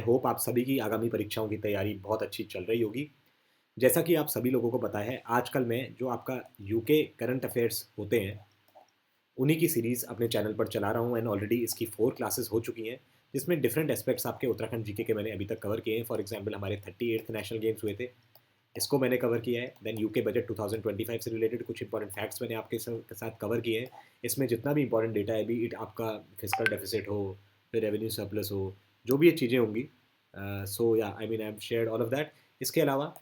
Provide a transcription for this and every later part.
I hope आप सभी की आगामी परीक्षाओं की तैयारी बहुत अच्छी चल रही होगी। जैसा कि आप सभी लोगों को पता है, आजकल मैं जो आपका यूके करंट अफेयर्स होते हैं, उन्हीं की सीरीज़ अपने चैनल पर चला रहा हूँ एंड ऑलरेडी इसकी 4 क्लासेस हो चुकी हैं, जिसमें डिफरेंट एस्पेक्ट्स आपके उत्तराखंड जीके के मैंने अभी तक कवर किए हैं। फॉर एग्जांपल हमारे 38th नेशनल गेम्स हुए थे, इसको मैंने कवर किया है। देन यूके बजट 2025 से रिलेटेड कुछ इंपॉर्टेंट फैक्ट्स मैंने आपके साथ कवर किए हैं। इसमें जितना भी इंपॉर्टेंट डेटा है, बी इट आपका फिजिकल डेफिसिट हो, फिर रेवेन्यू सरप्लस हो, जो भी ये चीज़ें होंगी, सो या I mean I have shared all of that. इसके अलावा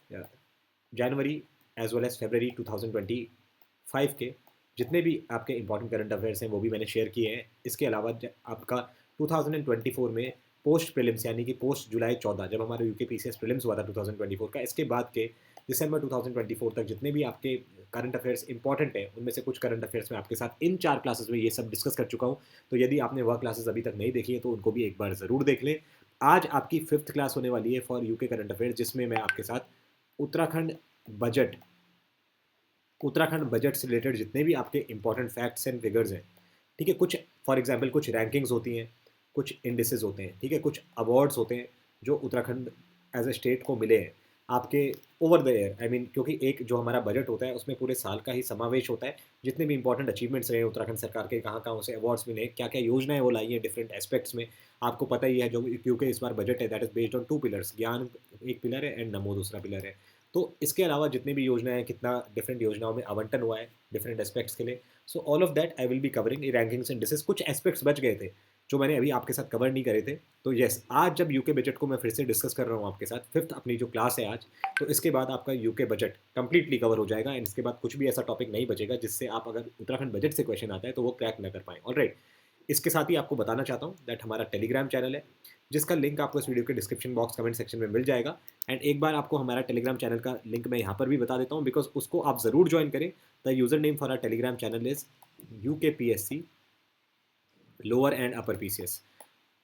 जनवरी एज वेल एज फरवरी 2025 के जितने भी आपके इंपॉर्टेंट करंट अफेयर्स हैं वो भी मैंने शेयर किए हैं। इसके अलावा आपका 2024 में पोस्ट प्रीलिम्स यानी कि पोस्ट जुलाई 14, जब हमारा यूके पीसीएस प्रीलिम्स हुआ था 2024 का, इसके बाद के दिसंबर 2024 तक जितने भी आपके करंट अफेयर्स इंपॉर्टेंट हैं, उनमें से कुछ करंट अफेयर्स मैं आपके साथ इन 4 क्लासेस में ये सब डिस्कस कर चुका हूँ। तो यदि आपने वह क्लासेस अभी तक नहीं देखी है तो उनको भी एक बार ज़रूर देख लें। आज आपकी 5th क्लास होने वाली है फॉर यूके करंट अफेयर्स, जिसमें मैं आपके साथ उत्तराखंड बजट उत्तराखंड बजट से रिलेटेड जितने भी आपके इंपॉर्टेंट फैक्ट्स एंड फिगर्स हैं, ठीक है, कुछ फॉर एग्जांपल कुछ रैंकिंग्स होती हैं, कुछ इंडिसेस होते हैं, ठीक है, कुछ अवार्ड्स होते हैं जो उत्तराखंड एज ए स्टेट को मिले हैं आपके over the year. I mean क्योंकि एक जो हमारा बजट होता है उसमें पूरे साल का ही समावेश होता है, जितने भी इंपॉर्टेंट अचीवमेंट्स रहे उत्तराखंड सरकार के, कहाँ कहाँ उसे अवार्ड्स मिले, क्या क्या योजनाएं वो लाई हैं डिफरेंट एस्पेक्ट्स में। आपको पता ही है, जो क्योंकि इस बार बजट है that is based on 2 pillars, ज्ञान एक पिलर है एंड नमो दूसरा पिलर है। तो इसके अलावा जितने भी योजनाएं हैं, कितना डिफरेंट योजनाओं में आवंटन हुआ है डिफरेंट एस्पेक्ट्स के लिए, so all of that I will be covering rankings and dishes. कुछ एस्पेक्ट्स बच गए थे जो मैंने अभी आपके साथ कवर नहीं करे थे। तो यस, आज जब यूके बजट को मैं फिर से डिस्कस कर रहा हूँ आपके साथ, 5th अपनी जो क्लास है आज, तो इसके बाद आपका यूके बजट कंप्लीटली कवर हो जाएगा एंड इसके बाद कुछ भी ऐसा टॉपिक नहीं बचेगा जिससे आप, अगर उत्तराखंड बजट से क्वेश्चन आता है तो वो क्रैक न कर पाएँ। ऑलराइट, इसके साथ ही आपको बताना चाहता हूँ दैट हमारा टेलीग्राम चैनल है, जिसका लिंक आपको इस वीडियो के डिस्क्रिप्शन बॉक्स कमेंट सेक्शन में मिल जाएगा। एंड एक बार आपको हमारा टेलीग्राम चैनल का लिंक मैं यहाँ पर भी बता देता हूँ, बिकॉज उसको आप ज़रूर ज्वाइन करें। The user name for our Telegram channel is UKPSC lower and upper PCS।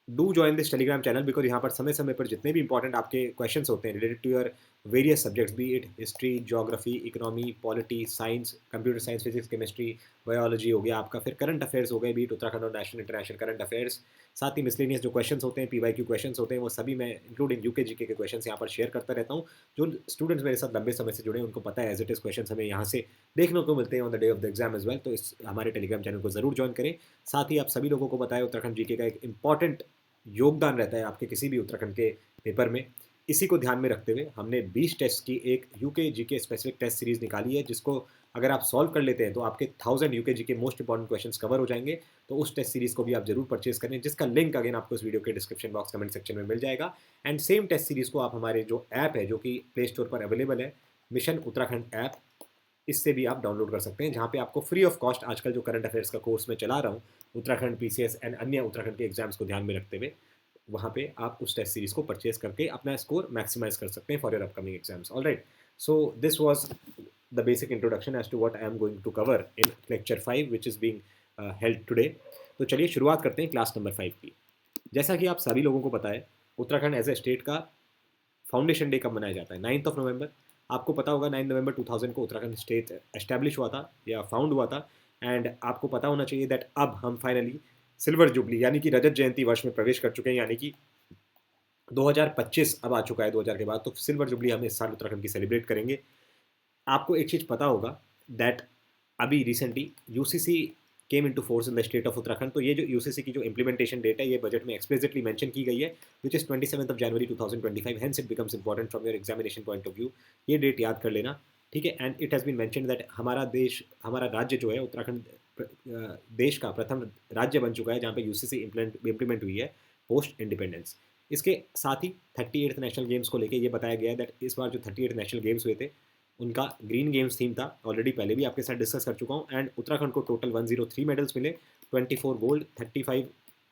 Do join this Telegram channel because यहाँ पर समय समय पर जितने भी इंपॉर्टेंट आपके क्वेश्चंस होते हैं related to your various subjects, be it history, geography, economy, polity, science, computer science, physics, chemistry, biology हो गया आपका, फिर करंट अफेयर्स हो गए, बी इट उत्तराखंड और नेशनल इंटरनेशनल करंट अफेयर्स, साथ ही मिसलेनियस जो क्वेश्चंस होते हैं, PYQ क्वेश्चंस होते हैं, वो सभी मैं इंक्लूडिंग यूके जीके के क्वेश्चंस यहाँ पर शेयर करता रहता हूँ। जो स्टूडेंट्स मेरे साथ लंबे समय से जुड़े हैं उनको पता है एज इट इज़ क्वेश्चंस हमें यहाँ से देखने को मिलते हैं on the day of the exam as well. तो इस हमारे टेलीग्राम चैनल को जरूर ज्वाइन करें। साथ ही आप सभी लोगों को बताएं, उत्तराखंड जीके का एक इंपॉर्टेंट योगदान रहता है आपके किसी भी उत्तराखंड के पेपर में। इसी को ध्यान में रखते हुए हमने 20 टेस्ट की एक UK GK specific test series निकाली है, जिसको अगर आप सॉल्व कर लेते हैं तो आपके 1000 UK GK most important questions cover हो जाएंगे। तो उस टेस्ट सीरीज को भी आप जरूर परचेज करें, जिसका लिंक अगेन आपको इस वीडियो के डिस्क्रिप्शन बॉक्स कमेंट सेक्शन में मिल जाएगा। एंड सेम टेस्ट सीरीज को आप हमारे जो ऐप है, जो कि प्ले स्टोर पर अवेलेबल है, मिशन उत्तराखंड ऐप, इससे भी आप डाउनलोड कर सकते हैं, जहाँ पे आपको फ्री ऑफ कॉस्ट आजकल जो करंट अफेयर्स का कोर्स मैं चला रहा हूँ उत्तराखंड PCS एंड अन्य उत्तराखंड के एग्जाम्स को ध्यान में रखते हुए, वहाँ पे आप उस टेस्ट सीरीज को परचेज करके अपना स्कोर मैक्सिमाइज कर सकते हैं for your upcoming exams. Alright, so this was the basic introduction as to what I am going to cover in lecture 5 which is being held today. तो चलिए शुरुआत करते हैं क्लास नंबर 5 की। जैसा कि आप सभी लोगों को पता है, उत्तराखंड एज ए स्टेट का फाउंडेशन डे कब मनाया जाता है? 9th of November. आपको पता होगा 9 नवंबर 2000 को उत्तराखंड स्टेट एस्टैब्लिश हुआ था या फाउंड हुआ था। एंड आपको पता होना चाहिए दैट अब हम फाइनली सिल्वर जुबली यानी कि रजत जयंती वर्ष में प्रवेश कर चुके हैं, यानी कि 2025 अब आ चुका है 2000 के बाद, तो सिल्वर जुबली हम इस साल उत्तराखंड की सेलिब्रेट करेंगे। आपको एक चीज़ पता होगा दैट अभी recently UCC came into force in the state of Uttarakhand. तो ये जो यूसीसी की जो इम्प्लीमेंटेशन डेट है, ये बजट में एक्सप्लिसिटली मेंशन की गई है, which is 27th of January 2025। Hence it becomes important from your examination point of view. ये डेट याद कर लेना, ठीक है। And it has been mention that हमारा देश, हमारा राज्य जो है उत्तराखंड, देश का प्रथम राज्य बन चुका है जहाँ पे यूसीसी इम्प्लीमेंट हुई है पोस्ट इंडिपेंडेंस। इसके साथ ही 38th नेशनल गेम्स को लेके ये बताया गया है दैट इस बार जो 38th नेशनल गेम्स हुए थे उनका ग्रीन गेम्स थीम था। ऑलरेडी पहले भी आपके साथ डिस्कस कर चुका हूँ। एंड उत्तराखंड को टोटल 103 मेडल्स मिले, 24 गोल्ड, 35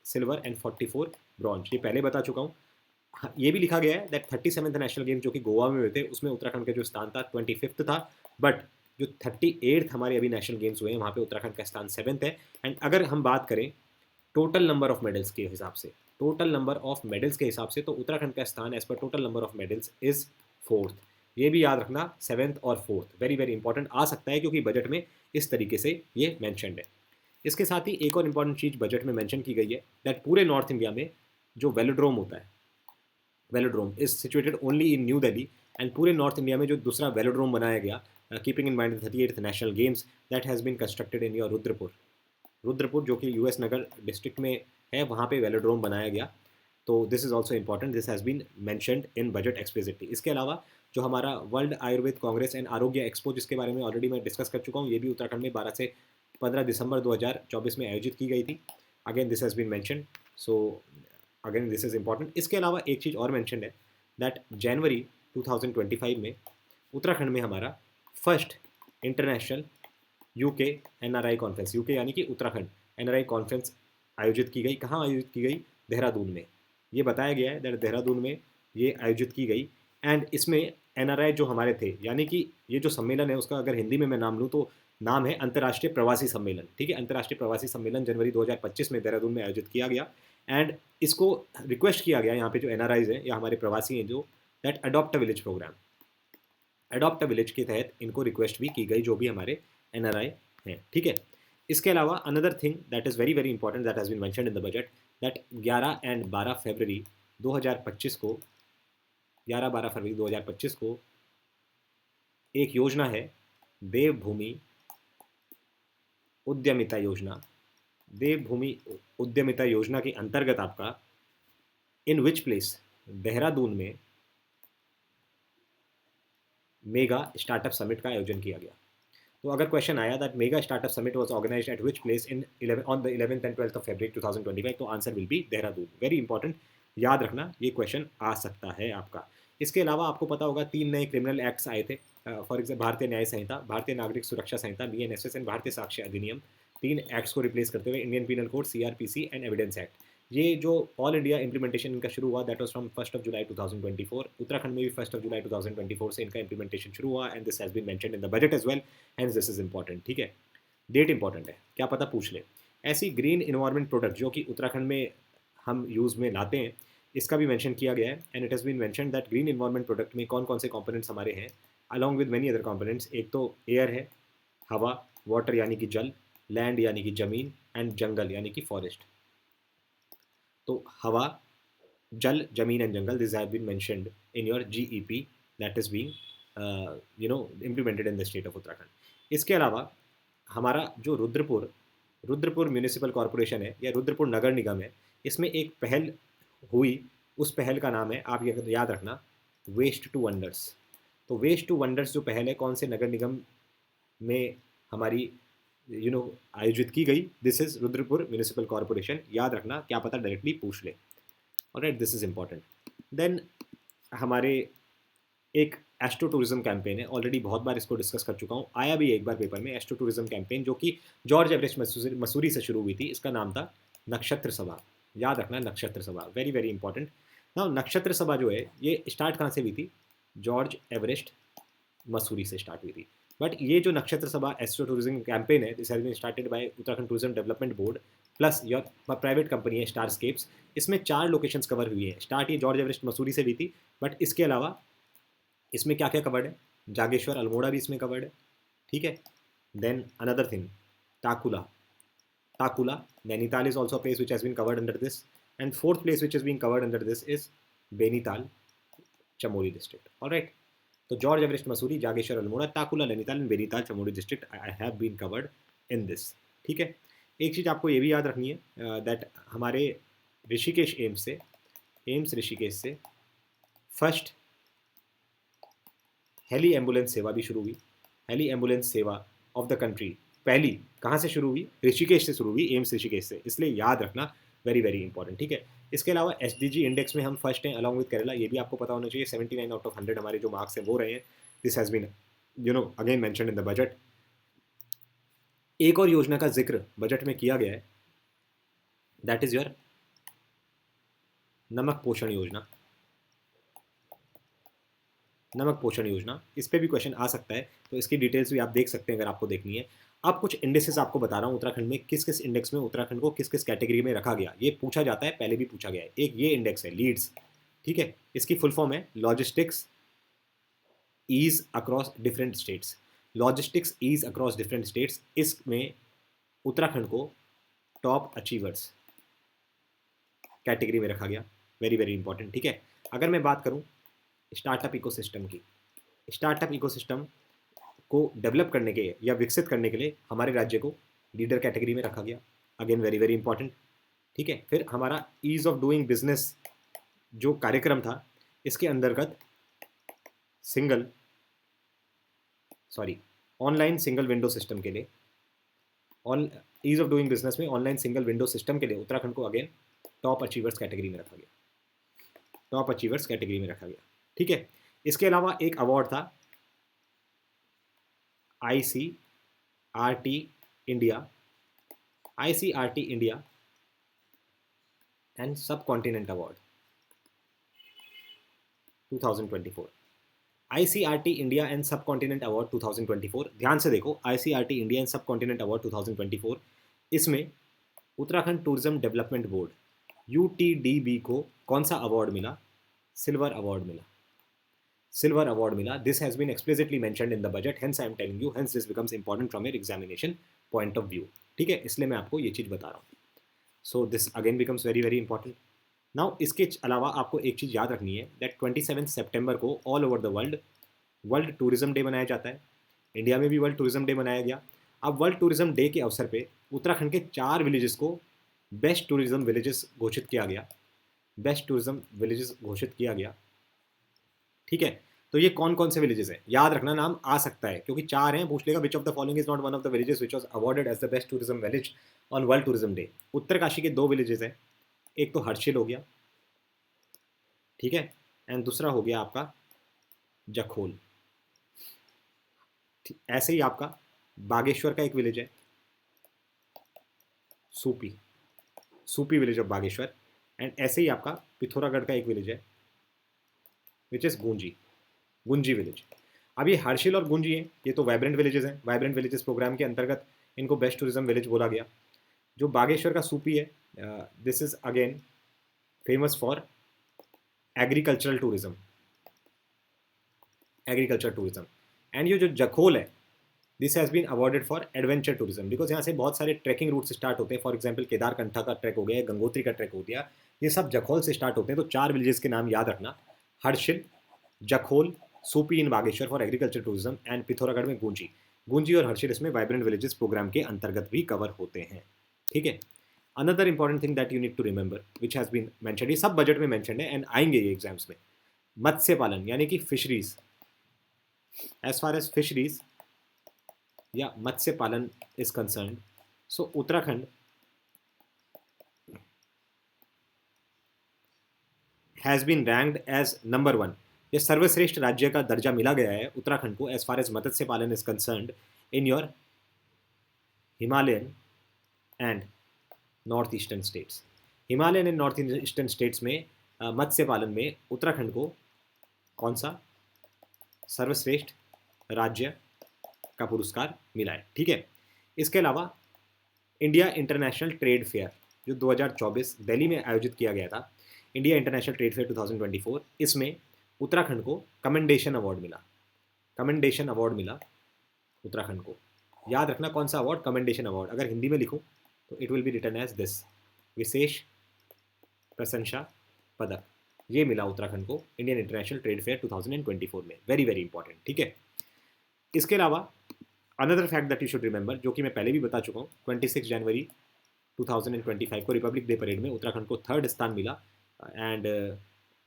सिल्वर एंड 44 ब्रॉन्ज, ये पहले बता चुका हूँ। हाँ, ये भी लिखा गया है दैट 37th नेशनल गेम्स जो कि गोवा में हुए थे उसमें उत्तराखंड का जो स्थान था 25th था, बट जो 38th हमारे अभी नेशनल गेम्स हुए हैं वहाँ पे उत्तराखंड का स्थान 7th है। एंड अगर हम बात करें टोटल नंबर ऑफ मेडल्स के हिसाब से, टोटल नंबर ऑफ मेडल्स के हिसाब से तो उत्तराखंड का स्थान as per total number of medals is 4th। ये भी याद रखना, 7th और 4th वेरी वेरी इंपॉर्टेंट आ सकता है क्योंकि बजट में इस तरीके से ये मैंशनड है। इसके साथ ही एक और इंपॉर्टेंट चीज़ बजट में मैंशन की गई है दैट पूरे नॉर्थ इंडिया में जो वेलोड्रोम होता है, velodrome is situated only in New Delhi, and पूरे नॉर्थ इंडिया में जो दूसरा वेलोड्रोम बनाया गया, keeping in mind 38th national games, that has been constructed in your Rudrapur. Rudrapur जो कि यूएस नगर डिस्ट्रिक्ट में है, वहाँ पे वेलोड्रोम बनाया गया। तो this is also important, this has been mentioned in budget explicitly. इसके अलावा जो हमारा world Ayurveda congress and Arogya expo, जिसके बारे में ऑलरेडी मैं डिस्कस कर चुका हूँ, ये भी उत्तराखंड में 12 से 15 दिसंबर 2024 में आयोजित की गई थी। Again this has been mentioned, so again this is important. इसके अलावा एक चीज़ और मैंशनड है, दैट जनवरी 2025 में उत्तराखंड में हमारा first international UK NRI conference, UK यानी कि उत्तराखंड एनआरआई कॉन्फ्रेंस आयोजित की गई। कहाँ आयोजित की गई? देहरादून में। ये बताया गया है दैट देहरादून में ये आयोजित की गई, एंड इसमें एनआरआई जो हमारे थे, यानी कि ये जो सम्मेलन है उसका अगर हिंदी में मैं नाम लूँ तो नाम है अंतर्राष्ट्रीय प्रवासी सम्मेलन। ठीक है, अंतर्राष्ट्रीय प्रवासी सम्मेलन जनवरी 2025 में देहरादून में आयोजित किया गया, एंड इसको रिक्वेस्ट किया गया यहाँ पे जो एनआरआईज हैं या हमारे प्रवासी हैं जो, that adopt a village programme, adopt a village के तहत इनको रिक्वेस्ट भी की गई जो भी हमारे एनआरआई हैं। ठीक है, इसके अलावा another thing that is very very important that has been mentioned in the budget, that 11 and 12 February 2025 को, 11-12 फरवरी 2025 को एक योजना है, देवभूमि उद्यमिता योजना। देवभूमि उद्यमिता योजना के अंतर्गत आपका इन विच प्लेस, देहरादून में मेगा स्टार्टअप समिट का आयोजन किया गया। तो अगर क्वेश्चन आया that mega startup summit was organised at which place in 11 on the 11th and 12th of February 2025, तो answer will be Dehradun. Very important, याद रखना, ये क्वेश्चन आ सकता है आपका। इसके अलावा आपको पता होगा 3 नए क्रिमिनल एक्ट्स आए थे, फॉर एग्जाम्पल भारतीय न्याय संहिता, भारतीय नागरिक सुरक्षा संहिता बीएनएसएस एंड भारतीय साक्ष्य अधिनियम। 3 एक्ट्स को रिप्लेस करते हुए Indian penal code, CrPC and evidence act. ये जो ऑल इंडिया इंप्लीमेंटेशन इनका शुरू हुआ that was from 1 July 2024। Uttarakhand में भी 1 जुलाई 2024 से इनका इंप्लीमेंटेशन शुरू हुआ, and this has been mentioned in the budget as well, and this is important. ठीक है, डेट इंपॉर्टेंट है, क्या पता पूछ ले। ऐसी ग्रीन इन्वायरमेंट प्रोडक्ट जो कि उत्तराखंड में हम यूज़ में लाते हैं, इसका भी मेंशन किया गया है, and it has been mention that green environment product में कौन कौन से कंपोनेंट्स हमारे हैं, along with many other components. एक तो एयर है, हवा, वाटर यानी कि जल, लैंड यानी कि ज़मीन, एंड जंगल यानी कि फॉरेस्ट। तो हवा, जल, जमीन एंड जंगल, this have been mentioned in your GEP that is being implemented in the state of Uttarakhand. इसके अलावा हमारा जो रुद्रपुर म्यूनिसिपल कॉरपोरेशन है या रुद्रपुर नगर निगम है, इसमें एक पहल हुई, उस पहल का नाम है, आप ये याद रखना, वेस्ट टू वंडर्स। तो वेस्ट टू वंडर्स जो पहल है, कौन से नगर निगम में हमारी आयोजित की गई? This is Rudrapur municipal corporation. याद रखना, क्या पता डायरेक्टली पूछ ले। Alright, this is important. Then हमारे एक एस्ट्रो टूरिज्म कैंपेन है, ऑलरेडी बहुत बार इसको डिस्कस कर चुका हूँ, आया भी एक बार पेपर में, एस्ट्रो टूरिज्म कैंपेन जो कि जॉर्ज एवरेस्ट मसूरी से शुरू हुई थी। इसका नाम था नक्षत्र सभा। याद रखना, नक्षत्र सभा, वेरी वेरी इंपॉर्टेंट। ना नक्षत्र सभा जो है ये स्टार्ट कहाँ से हुई थी? जॉर्ज एवरेस्ट मसूरी से स्टार्ट हुई थी। बट ये जो Nakshatra Sabha astro tourism campaign है, this has been started by Uttarakhand tourism development board plus your private company है स्टारस्केप्स। इसमें 4 लोकेशंस कवर हुई है। स्टार्ट ये जॉर्ज एवरेस्ट मसूरी से हुई थी, बट इसके अलावा इसमें क्या क्या कवर्ड है? जागेश्वर अल्मोड़ा भी इसमें कवर्ड है। ठीक है, then another thing, Takula Nainital is also place which has been covered under this, and fourth place which is been covered under this is Benital Chamoli district. Alright, तो George Everest Mussoorie, Jageshwar Almora, Takula Nainital and Benital Chamoli district I have been covered in this. ठीक है, एक चीज़ आपको ये भी याद रखनी है दैट हमारे ऋषिकेश एम्स ऋषिकेश से फर्स्ट हेली एम्बुलेंस सेवा भी शुरू हुई। हेली एम्बुलेंस सेवा ऑफ द कंट्री पहली कहाँ से शुरू हुई? ऋषिकेश से शुरू हुई, एम्स ऋषिकेश से, इसलिए याद रखना, वेरी वेरी इंपॉर्टेंट। ठीक है, इसके अलावा एसडीजी इंडेक्स में हम फर्स्ट हैं अलॉन्ग विद केरला, ये भी आपको पता होना चाहिए। 79 आउट ऑफ 100 हमारे जो मार्क्स हैं वो रहे हैं। This has been again mentioned in the budget. एक और योजना का जिक्र बजट में किया गया है, दैट इज योर नमक पोषण योजना। नमक पोषण योजना, इस पर भी क्वेश्चन आ सकता है, तो इसकी डिटेल्स भी आप देख सकते हैं अगर आपको देखनी है। अब कुछ इंडेक्सेस आपको बता रहा हूँ उत्तराखंड में किस किस इंडेक्स में उत्तराखंड को किस किस कैटेगरी में रखा गया, ये पूछा जाता है, पहले भी पूछा गया है। एक ये इंडेक्स है लीड्स, ठीक है, इसकी फुल फॉर्म है logistics ease across different states. Logistics ease across different states, इसमें उत्तराखंड को टॉप अचीवर्स कैटेगरी में रखा गया, वेरी वेरी इंपॉर्टेंट। ठीक है, अगर मैं बात करूँ स्टार्टअप इकोसिस्टम की, स्टार्टअप इकोसिस्टम को डेवलप करने के या विकसित करने के लिए हमारे राज्य को लीडर कैटेगरी में रखा गया, अगेन वेरी वेरी इंपॉर्टेंट। ठीक है, फिर हमारा ईज ऑफ डूइंग बिजनेस जो कार्यक्रम था, इसके अंतर्गत single sorry online single window system के लिए, on ease of doing business में ऑनलाइन सिंगल विंडो सिस्टम के लिए उत्तराखंड को अगेन टॉप अचीवर्स कैटेगरी में रखा गया, टॉप अचीवर्स कैटेगरी में रखा गया। ठीक है, इसके अलावा एक अवार्ड था ICRT India, ICRT India and सब कॉन्टिनेंट अवार्ड 2024, ICRT इंडिया एंड सब कॉन्टिनेंट अवार्ड 2024। ध्यान से देखो, ICRT इंडिया एंड सब कॉन्टिनेंट अवार्ड 2024, इसमें Uttarakhand tourism development board UTDB को कौन सा अवार्ड मिला? सिल्वर अवार्ड मिला, सिल्वर अवार्ड मिला। This has been explicitly mentioned in the budget, hence I am telling you, hence this becomes important from your examination point of view. ठीक है, इसलिए मैं आपको ये चीज़ बता रहा हूँ। So this again becomes very very important. Now इसके अलावा आपको एक चीज़ याद रखनी है दैट 27 सितंबर को all over the world tourism day मनाया जाता है। इंडिया में भी वर्ल्ड टूरिज्म डे मनाया गया। अब वर्ल्ड टूरिज्म डे के अवसर पे उत्तराखंड के 4 विलेजेस को बेस्ट टूरिज्म विलेजेस घोषित किया गया, बेस्ट टूरिज्म विलेजेस घोषित किया गया। ठीक है, तो ये कौन कौन से विलेजेस हैं याद रखना, नाम आ सकता है क्योंकि 4 हैं। पूछ लेगा which of the following is not one of the villages which was awarded as the best tourism village on world tourism day. Uttarkashi के 2 विलेजेस हैं, एक तो हर्षिल हो गया, ठीक है, एंड दूसरा हो गया आपका जखोल। ऐसे ही आपका बागेश्वर का एक विलेज है सूपी, सूपी विलेज ऑफ बागेश्वर, एंड ऐसे ही आपका पिथौरागढ़ का एक विलेज है which is Gunji, Gunji village. अब ये हर्षिल और गुंजी हैं, ये तो वाइब्रेंट विलेजेस हैं। वाइब्रेंट विलेजेस प्रोग्राम के अंतर्गत इनको बेस्ट टूरिज्म विलेज बोला गया। जो बागेश्वर का सूपी है, this is again famous for agricultural tourism, agriculture tourism. And ये जो जखोल है, this has been awarded for adventure tourism because यहाँ से बहुत सारे ट्रैकिंग रूट स्टार्ट होते हैं। फॉर एग्जाम्पल केदारकंठा का ट्रैक हो गया, गंगोत्री का ट्रैक हो गया, ये सब जखोल से स्टार्ट होते हैं। तो 4 विलेजेस के नाम याद रखना, Harsil, Jakhol, Supi in Bageshwar for agriculture tourism and Pithoragarh में गुंजी। गुंजी और हर्षिल इसमें वाइब्रेंट विलेजेस प्रोग्राम के अंतर्गत भी कवर होते हैं। ठीक है, another important thing that you need to remember which has been mentioned, ये सब बजट में मैंशनड है एंड आएंगे ये एग्जाम्स में। मत्स्य पालन यानी कि fisheries, as far as fisheries या मत्स्य पालन is concern, so Uttarakhand has been ranked as number 1, ये सर्वश्रेष्ठ राज्य का दर्जा मिला गया है उत्तराखंड को एज फार एज मत्स्य पालन is concern in your Himalayan and north eastern states. Himalayan and north eastern states में मत्स्य पालन में उत्तराखंड को कौन सा सर्वश्रेष्ठ राज्य का पुरस्कार मिला है। ठीक है, इसके अलावा इंडिया इंटरनेशनल ट्रेड फेयर जो 2024 दिल्ली में आयोजित किया गया था, इंडिया इंटरनेशनल ट्रेड फेयर 2024, इसमें उत्तराखंड को कमेंडेशन अवार्ड मिला, कमेंडेशन अवार्ड मिला उत्तराखंड को। याद रखना कौन सा अवार्ड, कमेंडेशन अवार्ड। अगर हिंदी में लिखूं तो it will be written as this, विशेष प्रशंसा पदक, ये मिला उत्तराखंड को इंडियन इंटरनेशनल ट्रेड फेयर 2024 में। Very very important. ठीक है, इसके अलावा another fact that you should remember, जो कि मैं पहले भी बता चुका हूँ, 26 जनवरी 2025 को रिपब्लिक डे परेड में उत्तराखंड को 3rd स्थान मिला and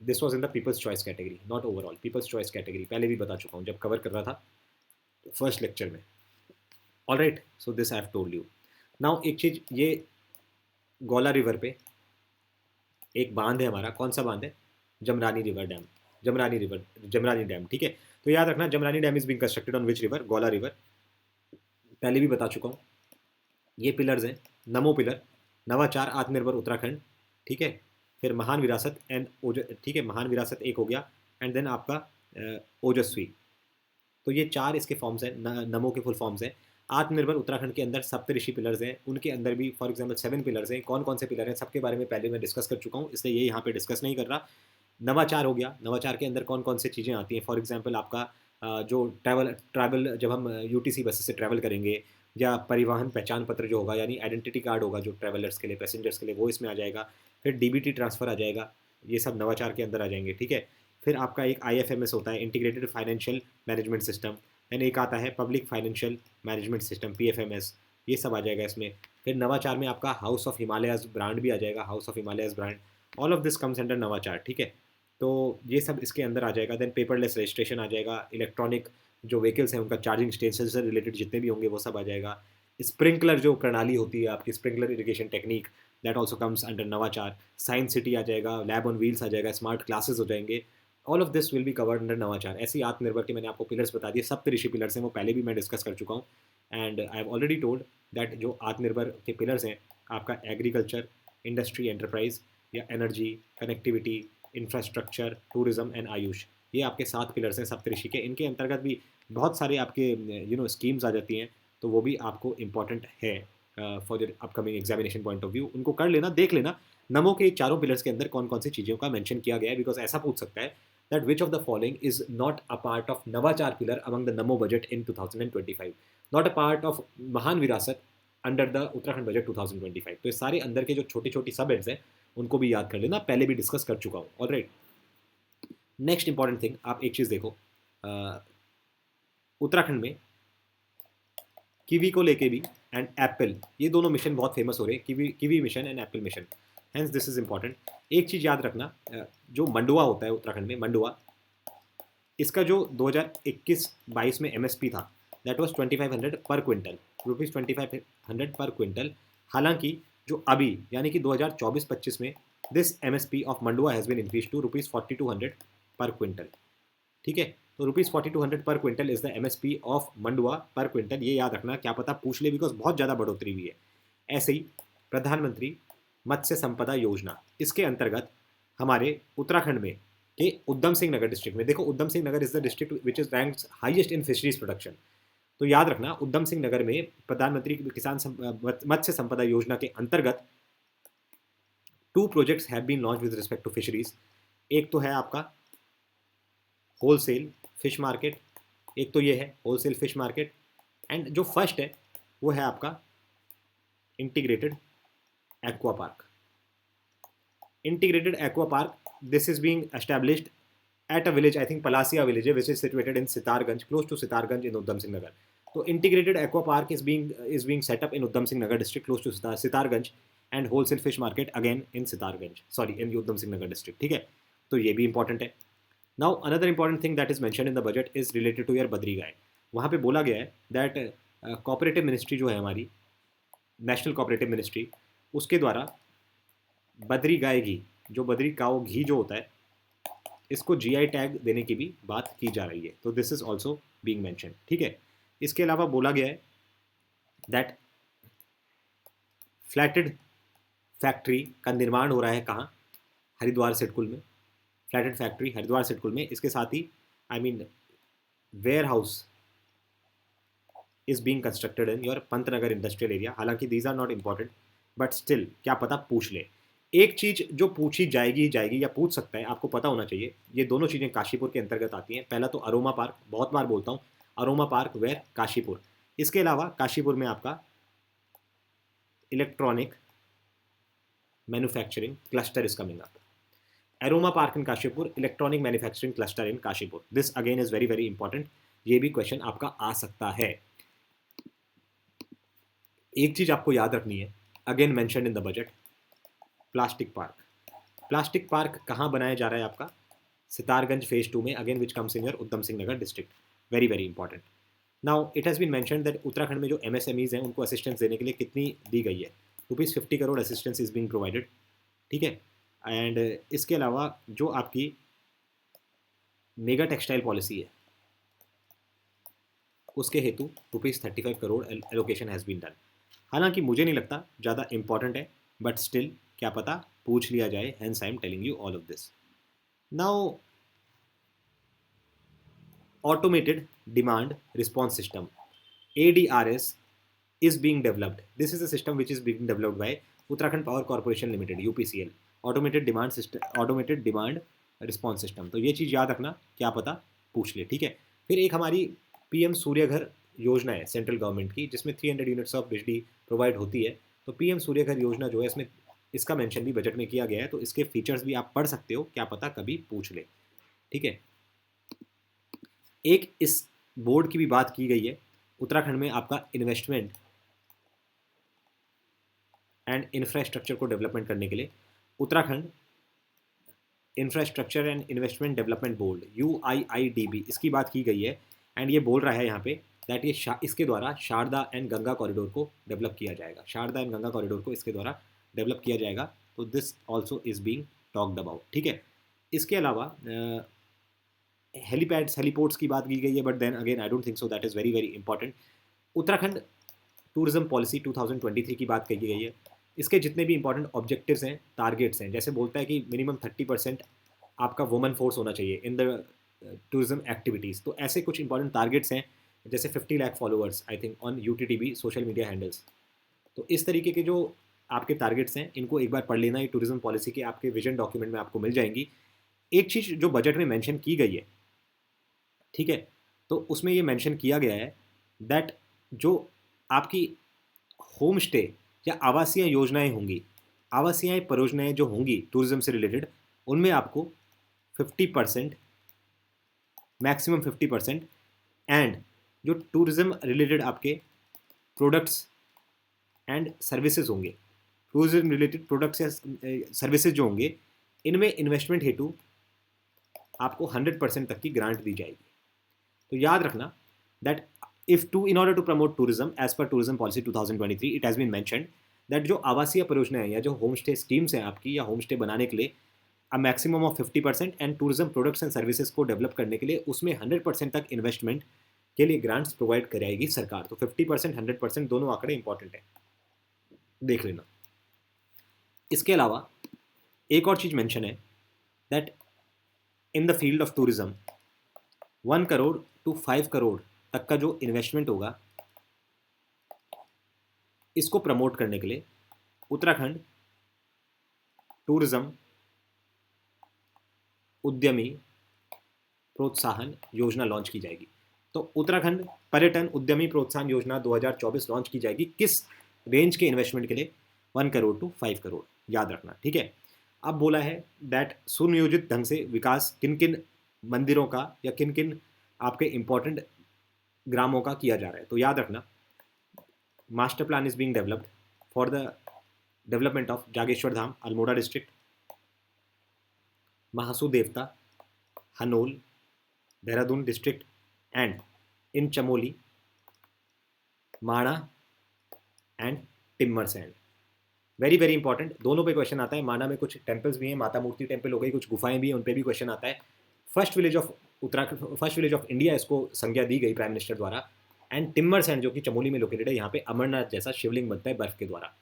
this was in the people's choice category, not overall, people's choice category. पहले भी बता चुका हूँ जब कवर कर रहा था फर्स्ट लेक्चर में। All right, so this I have told you. Now एक चीज़, ये गौला रिवर पे एक बांध है हमारा, कौन सा बांध है, Jamrani river dam, Jamrani dam. ठीक है, तो याद रखना Jamrani dam is being constructed on which river, Gaula river. पहले भी बता चुका हूँ। ये पिलर्स हैं, नमो पिलर, नवाचार, आत्मनिर्भर उत्तराखंड, ठीक है, फिर महान विरासत एंड ठीक है, महान विरासत एक हो गया, एंड देन आपका ओजस्वी। तो ये 4 इसके फॉर्म्स हैं, नमो के फुल फॉर्म्स हैं। आत्मनिर्भर उत्तराखंड के अंदर सप्तऋषि पिलर्स हैं, उनके अंदर भी फॉर एग्जांपल 7 पिलर्स हैं। कौन कौन से पिलर हैं सबके बारे में पहले मैं डिस्कस कर चुका हूँ, इसलिए ये यहाँ पे डिस्कस नहीं कर रहा। नवाचार हो गया, नवाचार के अंदर कौन कौन से चीज़ें आती हैं, फॉर एग्जांपल आपका जो ट्रैवल जब हम यूटीसी बसेस से ट्रैवल करेंगे, या परिवहन पहचान पत्र जो होगा यानी आइडेंटिटी कार्ड होगा जो ट्रैवलर्स के लिए, पैसेंजर्स के लिए, वो इसमें आ जाएगा। फिर डीबीटी ट्रांसफ़र आ जाएगा, ये सब नवाचार के अंदर आ जाएंगे, ठीक है। फिर आपका एक IFMS होता है, integrated financial management system, and एक आता है public financial management system, PFMS, ये सब आ जाएगा इसमें। फिर नवाचार में आपका हाउस ऑफ हिमालयाज ब्रांड भी आ जाएगा, house of Himalayas brand, all of this comes under नवाचार, ठीक है। तो ये सब इसके अंदर आ जाएगा। देन पेपरलेस रजिस्ट्रेशन आ जाएगा, इलेक्ट्रॉनिक जो व्हीकल्स हैं उनका चार्जिंग स्टेशन से रिलेटेड जितने भी होंगे वो सब आ जाएगा। स्प्रिंकलर जो प्रणाली होती है आपकी, sprinkler irrigation technique, that also comes under नवाचार। साइंस सिटी आ जाएगा, लैब ऑन व्हील्स आ जाएगा, स्मार्ट क्लासेस हो जाएंगे, all of this will be covered under नवाचार। ऐसे ही आत्मनिर्भर के मैंने आपको पिलर्स बता दिए, सप्तऋषि पिलर्स हैं, वो पहले भी मैं डिस्कस कर चुका हूँ। And I have already told that जो आत्मनिर्भर के पिलर्स हैं आपका एग्रीकल्चर, इंडस्ट्री एंटरप्राइज या energy, connectivity, infrastructure, tourism and Ayush, ये आपके 7 पिलर्स हैं सप्तऋषि के। इनके अंतर्गत भी बहुत सारे आपके स्कीम्स आ जाती हैं, तो वो भी आपको इम्पॉर्टेंट है for your upcoming examination point of view. उनको कर लेना, देख लेना नमो के चारों पिलर्स के अंदर कौन कौन सी चीज़ों का मेंशन किया गया है, बिकॉज ऐसा पूछ सकता है that which of the following is not a part of नवाचार pillar among the NaMo budget in 2025, not a part of महान विरासत अंडर द उत्तराखंड बजट 2025। तो इस सारे अंदर के जो छोटी छोटी सब हेड्स हैं उनको भी याद कर लेना, पहले भी डिस्कस कर चुका हूँ ऑलराइट। नेक्स्ट इंपॉर्टेंट थिंग, आप एक चीज़ देखो, उत्तराखंड में कीवी को लेके भी एंड एप्पल, ये दोनों मिशन बहुत फेमस हो रहे हैं, kiwi mission and Apple mission, hence this is important. एक चीज़ याद रखना, जो मंडुआ होता है उत्तराखंड में, मंडुआ, इसका जो 2021-22 में MSP था दैट वाज 2500 पर क्विंटल, रुपीज़ 2500 पर क्विंटल। हालांकि जो अभी यानी कि 2024-25 में this MSP of mandua has been increase to rupees 4200 per quintal, ठीक है। तो rupees 4200 per quintal is the MSP of mandua per quintal, ये याद रखना, क्या पता पूछ ले, बिकॉज बहुत ज़्यादा बढ़ोतरी हुई है। ऐसे ही प्रधानमंत्री मत्स्य संपदा योजना, इसके अंतर्गत हमारे उत्तराखंड में के उधम सिंह नगर डिस्ट्रिक्ट में, देखो Udham Singh Nagar is the district which is ranked highest in fisheries production, तो याद रखना उधम सिंह नगर में प्रधानमंत्री किसान मत्स्य संपदा योजना के अंतर्गत 2 projects have been launch with respect to fisheries. एक तो है आपका होलसेल फिश मार्केट, एक तो ये है होलसेल फिश मार्केट, एंड जो फर्स्ट है वो है आपका integrated aqua park. Integrated aqua park, this is being established at a village, I think Palasia village, which is situated in Sitarganj, close to Sitarganj in Udham Singh Nagar. So integrated aqua park is being set up in Udham Singh Nagar district, close to Sitarganj, and wholesale fish market again in Sitarganj, sorry, in Udham Singh Nagar district, ठीक है। तो ये भी important है। Now another important thing that is mentioned in the budget is related to your Badri गाय। वहाँ पे बोला गया है that cooperative ministry जो है हमारी नेशनल कोऑपरेटिव मिनिस्ट्री, उसके द्वारा बद्री गाय घी, जो बद्री काऊ घी जो होता है, इसको GI टैग देने की भी बात की जा रही है, तो this is also being mention, ठीक है। इसके अलावा बोला गया है दैट फ्लैटेड फैक्ट्री का निर्माण हो रहा है कहाँ, हरिद्वार सिडकुल में, फ्लैटेड फैक्ट्री हरिद्वार सिडकुल में। इसके साथ ही I mean warehouse is being constructed in your Pantnagar industrial area. हालांकि these are not important, but still क्या पता पूछ ले। एक चीज़ जो पूछी जाएगी या पूछ सकता है, आपको पता होना चाहिए, ये दोनों चीज़ें काशीपुर के अंतर्गत आती हैं। पहला तो अरोमा पार्क, बहुत बार बोलता हूँ, अरोमा पार्क वेयर काशीपुर। इसके अलावा काशीपुर में आपका electronic manufacturing cluster is coming up. Aroma park in Kashipur, electronic manufacturing cluster in Kashipur, this again is very very important, ये भी क्वेश्चन आपका आ सकता है। एक चीज़ आपको याद रखनी है, again mentioned in the budget, plastic park. Plastic park कहाँ बनाया जा रहा है आपका, सितारगंज फेज 2 में, again which comes in your Udham Singh Nagar district, very very important. Now it has been mentioned that Uttarakhand में जो MSMEs हैं उनको असिस्टेंस देने के लिए कितनी दी गई है, ₹50 crore assistance is being provided, ठीक है। एंड इसके अलावा जो आपकी मेगा टेक्सटाइल पॉलिसी है उसके हेतु ₹35 crore allocation has been done. हालांकि मुझे नहीं लगता ज़्यादा इंपॉर्टेंट है, बट स्टिल क्या पता पूछ लिया जाए, hence I am telling you all of this. Now automated demand response system, ADRS is being developed. This is a system which is being developed by Uttarakhand Power Corporation Limited, UPCL, automated demand system, automated demand response system. तो ये चीज़ याद रखना, क्या पता पूछ ले, ठीक है। फिर एक हमारी PM सूर्यघर योजना है सेंट्रल गवर्नमेंट की, जिसमें 300 यूनिट्स ऑफ बिजली प्रोवाइड होती है। तो PM सूर्यघर योजना जो है, इसमें इसका मेंशन भी बजट में किया गया है, तो इसके फीचर्स भी आप पढ़ सकते हो, क्या पता कभी पूछ ले। ठीक है, एक इस बोर्ड की भी बात की गई है उत्तराखंड में आपका इन्वेस्टमेंट एंड इंफ्रास्ट्रक्चर को डेवलपमेंट करने के लिए। Uttarakhand infrastructure and investment development board UIIDB, इसकी बात की गई है। एंड ये बोल रहा है यहाँ पे दैट ये इसके द्वारा शारदा एंड गंगा कॉरिडोर को डेवलप किया जाएगा। शारदा एंड गंगा कॉरिडोर को इसके द्वारा डेवलप किया जाएगा, तो this also is being talked about. ठीक है, इसके अलावा हेलीपैड्स हेलीपोर्ट्स की बात की गई है, but then again I don't think so that is very very important. Uttarakhand tourism policy 2023 की बात कही गई है। इसके जितने भी इंपॉर्टेंट ऑब्जेक्टिव्स हैं, टारगेट्स हैं, जैसे बोलता है कि मिनिमम 30% आपका वुमेन फोर्स होना चाहिए इन द टूरिज्म एक्टिविटीज़। तो ऐसे कुछ इंपॉर्टेंट टारगेट्स हैं, जैसे 50 lakh followers I think on UTTB social media handles. तो इस तरीके के जो आपके टारगेट्स हैं, इनको एक बार पढ़ लेना। ये टूरिज्म पॉलिसी के आपके विजन डॉक्यूमेंट में आपको मिल जाएंगी। एक चीज़ जो बजट में मेंशन की गई है, ठीक है, तो उसमें ये मेंशन किया गया है दैट जो आपकी होम स्टे या आवासीय योजनाएं होंगी, आवासीय परियोजनाएं जो होंगी टूरिज्म से रिलेटेड, उनमें आपको 50%, मैक्सिमम 50%, एंड जो टूरिज्म रिलेटेड आपके प्रोडक्ट्स एंड सर्विसेज होंगे, टूरिज्म रिलेटेड प्रोडक्ट्स या सर्विसेज जो होंगे, इनमें इन्वेस्टमेंट हेतु आपको 100% तक की ग्रांट दी जाएगी। तो याद रखना that in order to promote tourism as per tourism policy 2023, it has been mentioned that जो आवासीय परियोजनाएं हैं या जो होम स्टे स्कीम्स हैं आपकी, या होम स्टे बनाने के लिए a maximum of 50%, and tourism products and services को डेवलप करने के लिए उसमें 100% तक इन्वेस्टमेंट के लिए ग्रांट्स प्रोवाइड कराएगी सरकार। तो 50%, 100% दोनों आंकड़े इंपॉर्टेंट है, देख लेना। इसके अलावा एक और चीज़ मेंशन है that in the field of tourism 1 crore to 5 crore तक का जो इन्वेस्टमेंट होगा, इसको प्रमोट करने के लिए उत्तराखंड टूरिज्म उद्यमी प्रोत्साहन योजना लॉन्च की जाएगी। तो उत्तराखंड पर्यटन उद्यमी प्रोत्साहन योजना 2024 लॉन्च की जाएगी। किस रेंज के इन्वेस्टमेंट के लिए? 1 करोड़ to 5 करोड़, याद रखना। ठीक है, अब बोला है दैट सुनियोजित ढंग से विकास किन किन मंदिरों का या किन किन आपके इंपॉर्टेंट ग्रामों का किया जा रहा है। तो याद रखना, master plan is being developed for the development of Jageshwar Dham, Almora district, Mahasu Devta, Hanol, Dehradun district, and in Chamoli, Mana and Timmersain. Very very important, दोनों पे क्वेश्चन आता है। माना में कुछ टेम्पल्स भी हैं, माता मूर्ति टेम्पल हो गई, कुछ गुफाएं भी हैं, उन पे भी क्वेश्चन आता है। First village of Uttarakhand, first village of India इसको संज्ञा दी गई प्राइम मिनिस्टर द्वारा। एंड टिम्मरसैंड जो कि चमोली में लोकेटेड है, यहाँ पे अमरनाथ जैसा शिवलिंग बनता है बर्फ के द्वारा।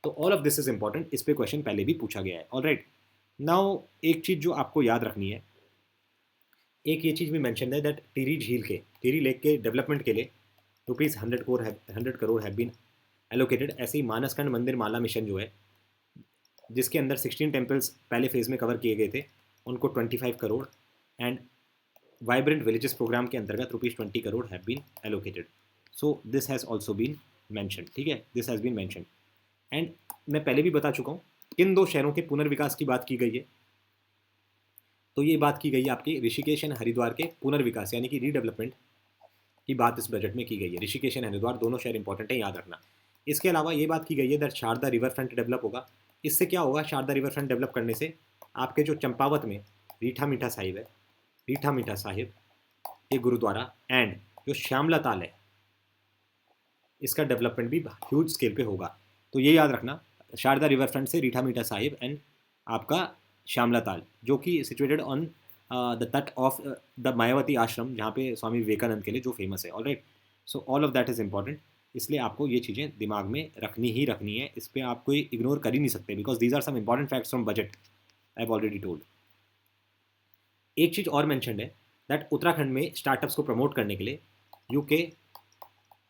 तो all of this is important, इस पे क्वेश्चन पहले भी पूछा गया है। ऑलराइट, नाउ एक चीज़ जो आपको याद रखनी है, एक ये चीज़ भी मैंशन है दैट टिहरी झील के, टिहरी लेक के डेवलपमेंट के लिए ₹100 करोड़ हैव बीन एलोकेटेड। ऐसे ही मानसखंड मंदिर माला मिशन जो है, जिसके अंदर 16 टेम्पल्स पहले फेज़ में कवर किए गए थे, उनको 25 crore, and vibrant villages program के अंतर्गत ₹20 crore have been allocated. So this has also been mention. ठीक है, this has been mention. And मैं पहले भी बता चुका हूँ, किन 2 शहरों के पुनर्विकास की बात की गई है। तो ये बात की गई है आपकी ऋषिकेश एंड हरिद्वार के पुनर्विकास यानी कि रीडेवलपमेंट की बात इस बजट में की गई है। ऋषिकेश एंड हरिद्वार दोनों शहर इंपॉर्टेंट है, याद रखना। इसके अलावा ये बात की गई है that Sharda river front develop होगा। इससे क्या होगा? शारदा रिवर फ्रंट डेवलप करने से आपके जो चंपावत में रीठा मीठा साहिब है, रीठा मीठा साहिब ये गुरुद्वारा, एंड जो श्यामला ताल है, इसका डेवलपमेंट भी ह्यूज स्केल पे होगा। तो ये याद रखना, शारदा रिवर फ्रंट से रीठा मीठा साहिब एंड आपका श्यामला ताल, जो कि सिचुएटेड ऑन द तट ऑफ द मायावती आश्रम, जहाँ पे स्वामी विवेकानंद के लिए जो फेमस है। Alright, so all of that is important, इसलिए आपको ये चीज़ें दिमाग में रखनी ही रखनी है। इस पर आप कोई इग्नोर कर ही नहीं सकते, because these are some important facts from budget I have already told. एक चीज़ और मैंशनड है दैट उत्तराखंड में स्टार्टअप्स को प्रमोट करने के लिए यूके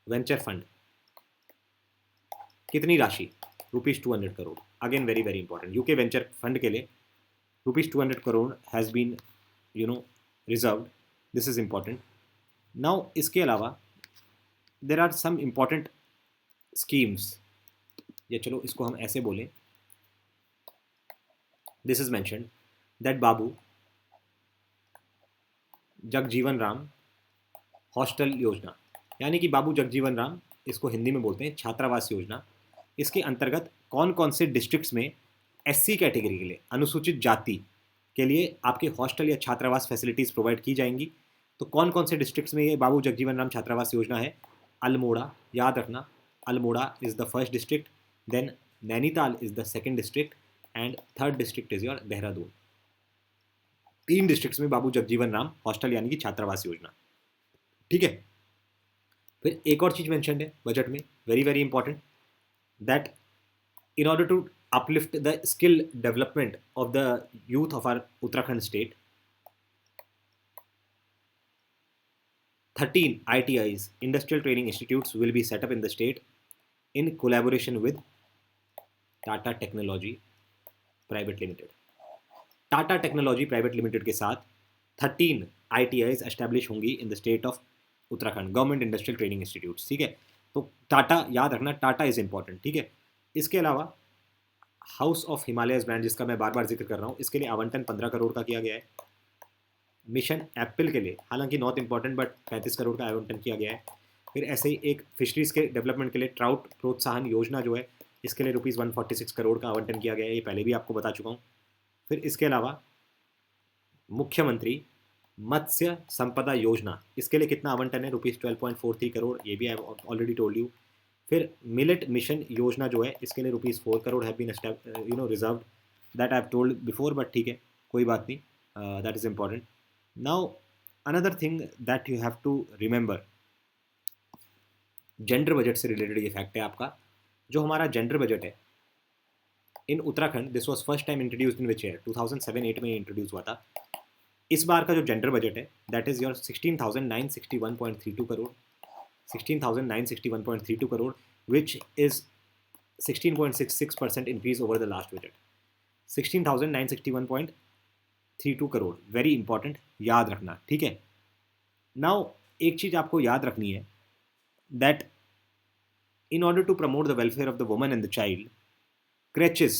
वेंचर फंड, कितनी राशि? ₹200 crore. Again very very important, UK venture fund के लिए ₹200 crore has been reserved. This is important. Now इसके अलावा there are some important schemes, या चलो इसको हम ऐसे बोलें this is mentioned that Babu Jagjivan Ram hostel योजना, यानी कि बाबू जगजीवन राम, इसको हिंदी में बोलते हैं छात्रावास योजना, इसके अंतर्गत कौन कौन से डिस्ट्रिक्ट्स में एससी कैटेगरी के लिए, अनुसूचित जाति के लिए आपके हॉस्टल या छात्रावास फैसिलिटीज़ प्रोवाइड की जाएंगी। तो कौन कौन से डिस्ट्रिक्ट्स में ये बाबू जगजीवन राम छात्रावास योजना है? अल्मोड़ा, याद रखना, Almora is the first district, then Nainital is the second district and third district is your Dehradun. 3 districts में बाबू जगजीवन राम हॉस्टल यानी कि छात्रावास योजना। ठीक है, फिर एक और चीज़ मेंशन है बजट में, very very important, that in order to uplift the skill development of the youth of our Uttarakhand state, 13 ITIs, Industrial Training Institutes, will be set up in the state in collaboration with Tata Technology Private Limited. Tata Technology Private Limited के साथ 13 ITIs establish होंगी in the state of Uttarakhand, Government Industrial Training Institutes। ठीक है, तो टाटा याद रखना, Tata is important. ठीक है, इसके अलावा हाउस ऑफ हिमालयस ब्रांड, जिसका मैं बार बार जिक्र कर रहा हूँ, इसके लिए आवंटन 15 करोड़ का किया गया है। मिशन एप्पल के लिए, हालांकि नॉट इंपॉर्टेंट, बट 35 करोड़ का आवंटन किया गया है। फिर ऐसे ही एक फिशरीज के डेवलपमेंट के लिए ट्राउट प्रोत्साहन योजना जो है, इसके लिए ₹146 करोड़ का आवंटन किया गया है, ये पहले भी आपको बता चुका हूँ। फिर इसके अलावा मुख्यमंत्री मत्स्य संपदा योजना, इसके लिए कितना आवंटन है? ₹12.43 करोड़, ये भी आई ऑलरेडी टोल्ड यू। फिर मिलेट मिशन योजना जो है, इसके लिए ₹4 crore have been reserved, that I have told before, but ठीक है, कोई बात नहीं, that is important. Now another thing that you have to remember, gender budget से रिलेटेड ये फैक्ट है आपका, जो हमारा जेंडर बजट है in Uttarakhand, this was first time introduced in which year? 2007-8 में इंट्रोड्यूस हुआ था। इस बार का जो जेंडर बजट है that is your 16,961.32 crore, 16,961.32 crore, which is 16.66% increase over the last budget. 16,961.32 crore, very important, याद रखना। ठीक है, नाउ एक चीज़ आपको याद रखनी है, that in order to promote the welfare of the woman and the child, creches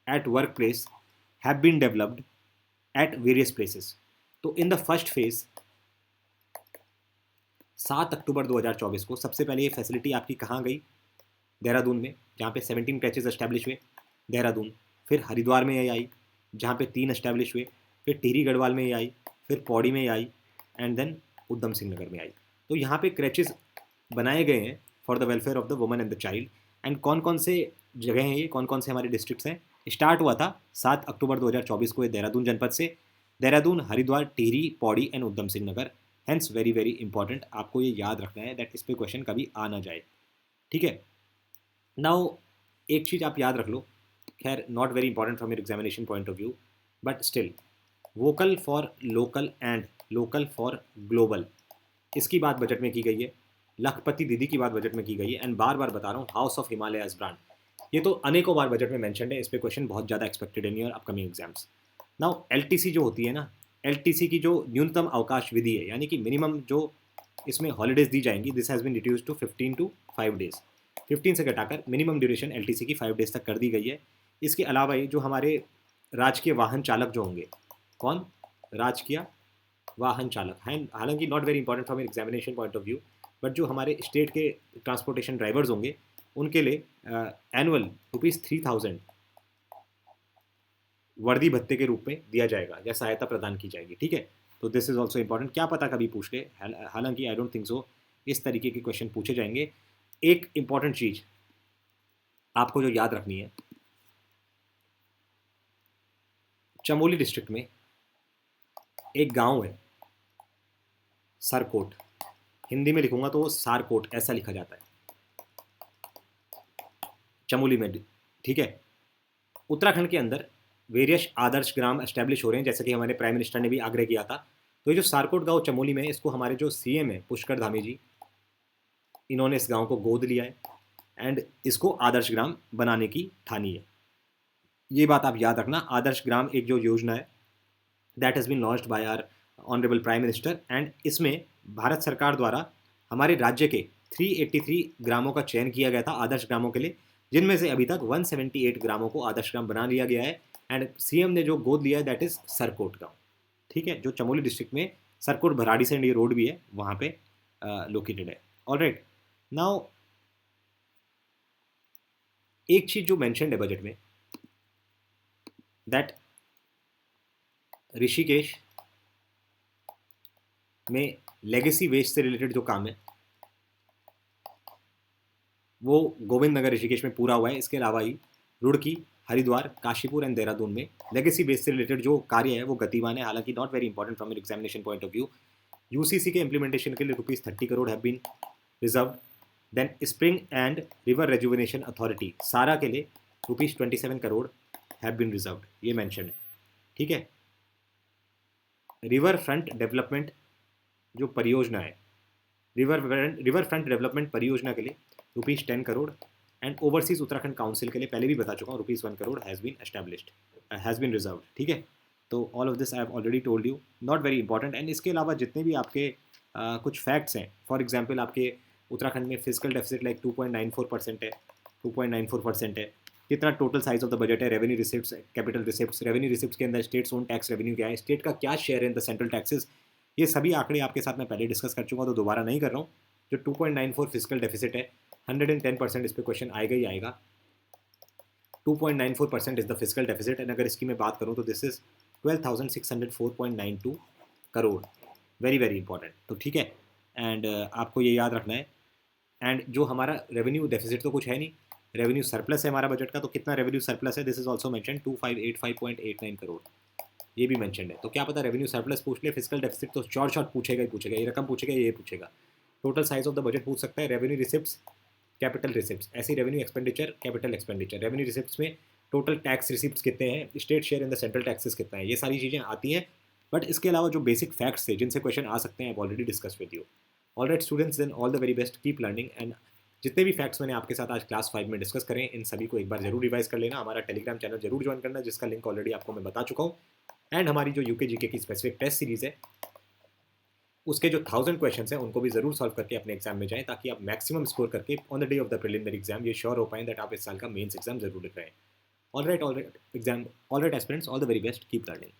at workplace have been developed at various places. तो इन द फर्स्ट फेज 7 अक्टूबर 2024 को सबसे पहले ये फैसिलिटी आपकी कहाँ गई? देहरादून में, जहाँ पे 17 क्रेचेज एस्टैब्लिश हुए, देहरादून। फिर हरिद्वार में ये आई, जहाँ पे 3 एस्टैब्लिश हुए। फिर टिहरी गढ़वाल में ये आई, फिर पौड़ी में ये आई, एंड देन उधम सिंह नगर में आई। तो यहाँ पे क्रेचेज बनाए गए हैं for the welfare of the woman and the child. And कौन कौन से जगह हैं ये, कौन कौन से हमारे डिस्ट्रिक्ट्स हैं? स्टार्ट हुआ था 7 अक्टूबर 2024 को देहरादून जनपद से, Dehradun, Haridwar, Tehri, Pauri and Udham Singh Nagar. Hence very very important, आपको ये याद रखना है दैट इस पे क्वेश्चन कभी आ ना जाए। ठीक है, नाउ एक चीज़ आप याद रख लो, खैर not very important from your examination point of view, but still, vocal for local and local for global, इसकी बात बजट में की गई है। लखपति दीदी की बात बजट में की गई है। एंड बार बार बता रहा हूँ, हाउस ऑफ हिमालयस ब्रांड, ये तो अनेकों बार बजट में मेंशन्ड है। इस पे क्वेश्चन बहुत ज़्यादा expected in your upcoming exams. Now LTC जो होती है ना, एलटीसी की जो न्यूनतम अवकाश विधि है, यानी कि मिनिमम जो इसमें हॉलीडेज दी जाएंगी, this has been reduced to 15 to 5 days. 15 से घटाकर मिनिमम ड्यूरेशन एलटीसी की 5 डेज तक कर दी गई है। इसके अलावा ये जो हमारे राजकीय वाहन चालक जो होंगे, कौन? राजकीय वाहन चालक हैं, हालांकि not very important from examination point of view, but जो हमारे स्टेट के ट्रांसपोर्टेशन ड्राइवर्स होंगे, उनके लिए एनुअल ₹3,000 वर्दी भत्ते के रूप में दिया जाएगा या सहायता प्रदान की जाएगी। ठीक है, तो दिस इज ऑल्सो इंपॉर्टेंट, क्या पता कभी पूछ ले, हालांकि आई डोंट थिंक सो इस तरीके के क्वेश्चन पूछे जाएंगे। एक इंपॉर्टेंट चीज आपको जो याद रखनी है, चमोली डिस्ट्रिक्ट में एक गांव है सरकोट, हिंदी में लिखूंगा तो वो सारकोट ऐसा लिखा जाता है, चमोली में। ठीक है, उत्तराखंड के अंदर वेरियस आदर्श ग्राम एस्टैब्लिश हो रहे हैं, जैसे कि हमारे प्राइम मिनिस्टर ने भी आग्रह किया था। तो ये जो सारकोट गांव चमोली में है, इसको हमारे जो सीएम है पुष्कर धामी जी, इन्होंने इस गांव को गोद लिया है एंड इसको आदर्श ग्राम बनाने की ठानी है। ये बात आप याद रखना, आदर्श ग्राम एक जो योजना है that has been launched by our honourable prime minister, and इसमें भारत सरकार द्वारा हमारे राज्य के 383 ग्रामों का चयन किया गया था आदर्श ग्रामों के लिए, जिनमें से अभी तक 178 ग्रामों को आदर्श ग्राम बना लिया गया है। एंड सीएम ने जो गोद लिया है दैट इज सरकोट गांव, ठीक है, जो चमोली डिस्ट्रिक्ट में सरकोट भराड़ी से ये रोड भी है वहाँ पे लोकेटेड है। ऑलराइट, नाउ एक चीज जो मेंशन्ड है बजट में दैट ऋषिकेश में लेगेसी वेस्ट से रिलेटेड जो काम है वो गोविंद नगर ऋषिकेश में पूरा हुआ है। इसके अलावा ही रुड़की, हरिद्वार, काशीपुर एंड देहरादून में लेगेसी बेस से रिलेटेड जो कार्य है वो गतिमान है, हालांकि not very important from examination point of view. UCC के इंप्लीमेंटेशन के लिए ₹30 crore have been reserve. Then spring and river rejuvenation authority SARA के लिए ₹27 करोड़ हैव बीन रिजर्व, ये मेंशन है, ठीक है। रिवर फ्रंट डेवलपमेंट जो परियोजना है, रिवर फ्रंट डेवलपमेंट परियोजना के लिए ₹10 crore and overseas Uttarakhand council के लिए पहले भी बता चुका हूँ ₹1 crore has been established, has been reserve, ठीक है। तो all of this I have already told you, not very important. And इसके अलावा जितने भी आपके कुछ फैक्ट्स हैं, फॉर एग्जांपल आपके उत्तराखंड में फिजिकल डेफिसिट लाइक 2.94% है, 2.94% है। कितना total size of the budget है, revenue receipts, capital receipts, revenue receipts के अंदर स्टेट्स ओन टैक्स रेवेन्यू क्या है, स्टेट का क्या शेयर है इन द सेंट्रल टैक्सेस, ये सभी आंकड़े आपके साथ मैं पहले डिस्कस कर चुका हूँ तो दोबारा नहीं कर रहा हूँ। जो 2.94 फिजिकल डेफिसिट है, 110% इस पर क्वेश्चन आएगा ही आएगा। 2.94% is the physical deficit and अगर इसकी मैं बात करूँ तो this is 12,604.92 crore, very very important, तो ठीक है। एंड आपको ये याद रखना है। एंड जो हमारा रेवेन्यू डेफिसिट तो कुछ है नहीं, रेवेन्यू सरप्लस है हमारा बजट का, तो कितना रेवेन्यू सरप्लस है, this is also mention 2585.89 crore, ये भी मैंशन है। तो क्या पता रेवेन्यू सरप्लस पूछ ले, फिजिकल डेफिसिट तो शॉर्ट पूछेगा ही पूछेगा, ये रकम पूछेगा, ये पूछेगा। Total size of the budget पूछ सकता है, रेवेन्यू रिसिप्ट्स, कैपिटल रिसिप्ट्स, ऐसी revenue expenditure, capital expenditure, revenue receipts में टोटल टैक्स रिसिप्ट्स कितने हैं, state share in the central taxes कितना है, ये सारी चीज़ें आती हैं। बट इसके अलावा जो बेसिक फैक्ट्स थे जिनसे क्वेश्चन आ सकते हैं I already discuss with you. Alright students, then all the very best, keep learning. And जितने भी फैक्ट्स मैंने आपके साथ आज क्लास 5 में डिस्कस करें इन सभी को एक बार जरूर रिवाइज कर लेना। हमारा टेलीग्राम चैनल जरूर ज्वाइन करना जिसका लिंक ऑलरेडी आपको मैं बता चुका हूँ। एंड हमारी जो यूके जीके की स्पेसिफिक टेस्ट सीरीज़ है उसके जो 1000 क्वेश्चन हैं उनको भी जरूर सॉल्व करके अपने एग्जाम में जाएं ताकि आप मैक्सिमम स्कोर करके on the day of the preliminary exam ये श्योर हो पाएं दैट आप इस साल का मेंस एग्जाम जरूर लिख रहे हैं। Alright aspirants, all the very best, keep learning.